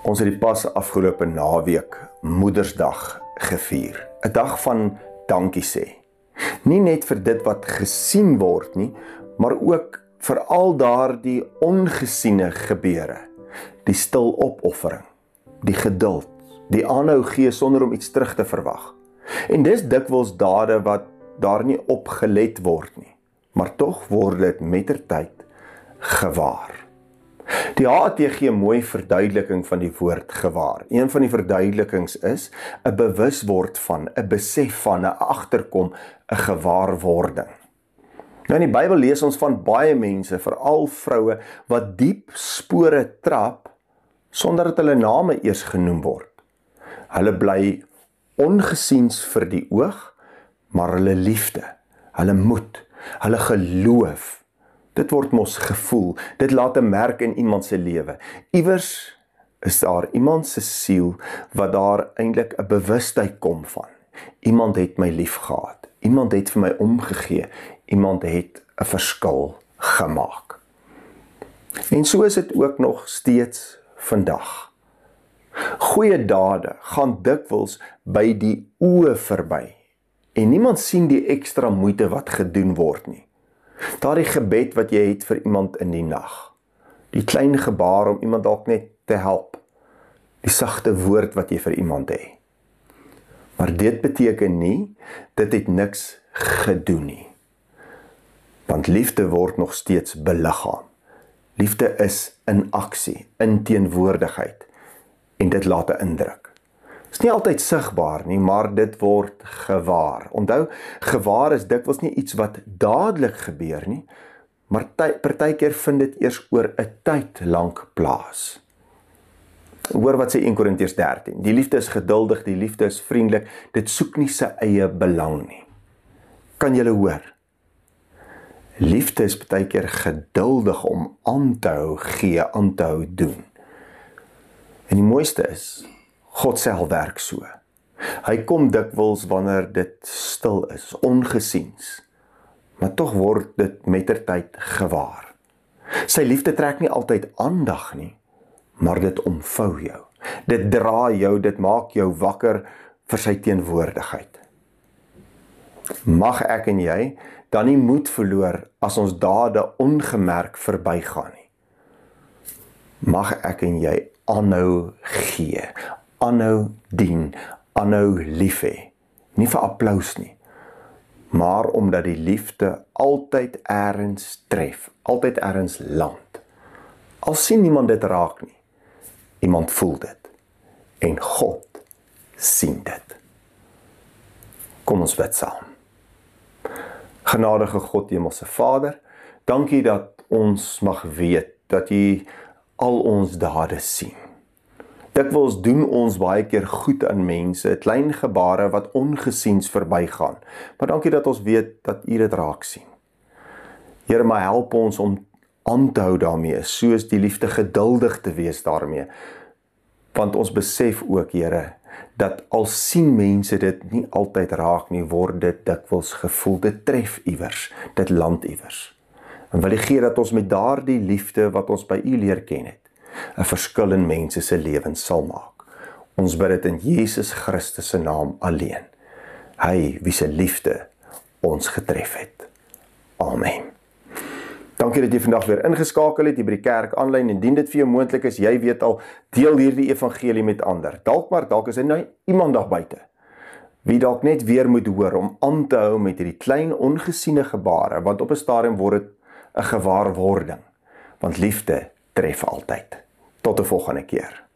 Ons het die pas afgelope naweek Moedersdag gevier. 'n Dag van dankie sê. Nie net vir dit wat gesien word nie, maar ook vir al daardie ongesiene gebeure. Die stil opoffering, die geduld, die aanhou gee sonder om iets terug te verwag. En dis dikwels dade wat daar nie op gelet word nie, maar tog word dit mettertyd gewaar. Die HAT gee 'n mooi verduideliking van die woord gewaar. Een van die verduidelikings is 'n bewusword van, 'n besef van, 'n agterkom, 'n gewaarwording. Nou in die Bybel lees ons van baie mense, veral vroue, wat diep spore trap sonder dat hulle name eers genoem word. Hulle bly ongesiens vir die oog, maar hulle liefde, hulle moed, hulle geloof, dit word mos gevoel, dit laat 'n merk in iemand se lewe. Iewers is daar iemand se siel wat daar eintlik 'n bewustheid kom van. Iemand het my lief gehad, iemand het vir my omgegee, iemand het 'n verskil gemaak. En so is dit ook nog steeds vandag. Goeie dade gaan dikwels by die oë verby en niemand sien die ekstra moeite wat gedoen word nie. Daardie gebed wat jy het vir iemand in die nag, die klein gebaar om iemand dalk net te help, die sagte woord wat jy vir iemand het. Maar dit beteken nie, dit het niks gedoen nie. Want liefde word nog steeds beliggaam. Liefde is in aksie, in teenwoordigheid, en dit laat 'n indruk. Dit is nie altyd sigbaar nie, maar dit word gewaar. Onthou, gewaar is dikwels nie iets wat dadelik gebeur nie, maar partykeer vind dit eers oor 'n tyd lank plaas. Hoor wat sê 1 Korintiërs 13. Die liefde is geduldig, die liefde is vriendelik, dit soek nie sy eie belang nie. Kan julle hoor? Liefde is partykeer geduldig om aan te hou gee, aan te hou doen. En die mooiste is, God self werk so. Hy kom dikwels wanneer dit stil is, ongesiens, maar tog word dit mettertyd gewaar. Sy liefde trek nie altyd aandag nie, maar dit omvou jou. Dit dra jou, dit maak jou wakker vir sy teenwoordigheid. Mag ek en jy dan nie moed verloor as ons dade ongemerk verbygaan nie. Mag ek en jy aanhou gee, aanhou dien, aanhou lief hê. Nie vir applous nie, maar omdat die liefde altyd ergens tref, altyd ergens land. Al sien niemand dit raak nie, iemand voel dit, en God sien dit. Kom ons bid saam. Genadige God, Hemelse Vader, dankie dat ons mag weet dat U al ons dade sien. Dikwels doen ons baie keer goed aan mense, klein gebare wat ongesiens verbygaan, maar dankie dat ons weet dat U dit raak sien. Here, maar help ons om aan te hou daarmee, soos die liefde geduldig te wees daarmee, want ons besef ook, Here, dat al sien mense dit nie altyd raak nie, word dit dikwels gevoel, dit tref iewers, dit land iewers. En wil U gee dat ons met daardie liefde wat ons by U leer ken het, 'n verskil in mense se lewens sal maak. Ons bid dit in Jesus Christus se naam alleen. Hy wie se liefde ons getref het. Amen. Dankie dat jy vandag weer ingeskakel het hier by die kerk aanlyn, en indien dit vir jou moontlik is, jy weet al, deel hierdie evangelie met ander. Dalk is hy nou iemand daar buite, wie dalk net weer moet hoor om aan te hou met hierdie klein ongesiene gebare, want op 'n stadium word dit 'n gewaarwording, want liefde tref altyd. Tot 'n volgende keer.